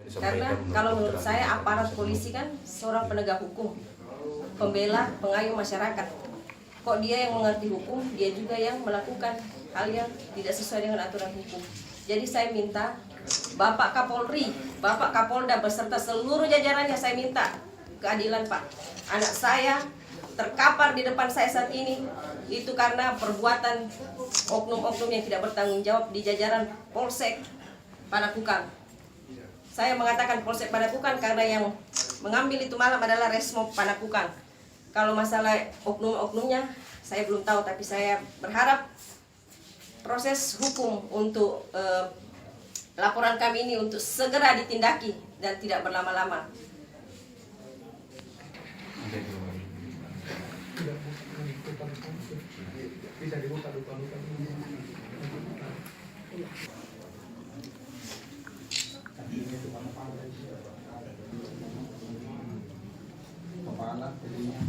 Karena kalau menurut saya aparat polisi kan seorang penegak hukum, pembela, pengayuh masyarakat. Kok dia yang mengerti hukum, dia juga yang melakukan hal yang tidak sesuai dengan aturan hukum. Jadi saya minta Bapak Kapolri, Bapak Kapolda beserta seluruh jajarannya, saya minta keadilan, Pak. Anak saya terkapar di depan saya saat ini itu karena perbuatan oknum-oknum yang tidak bertanggung jawab di jajaran Polsek Panakukang. Saya mengatakan Polsek Panakukang karena yang mengambil itu malam adalah Resmo Panakukang. Kalau masalah oknum-oknumnya saya belum tahu, tapi saya berharap proses hukum untuk laporan kami ini untuk segera ditindaki dan tidak berlama-lama. Bisa dibuka kepala jadinya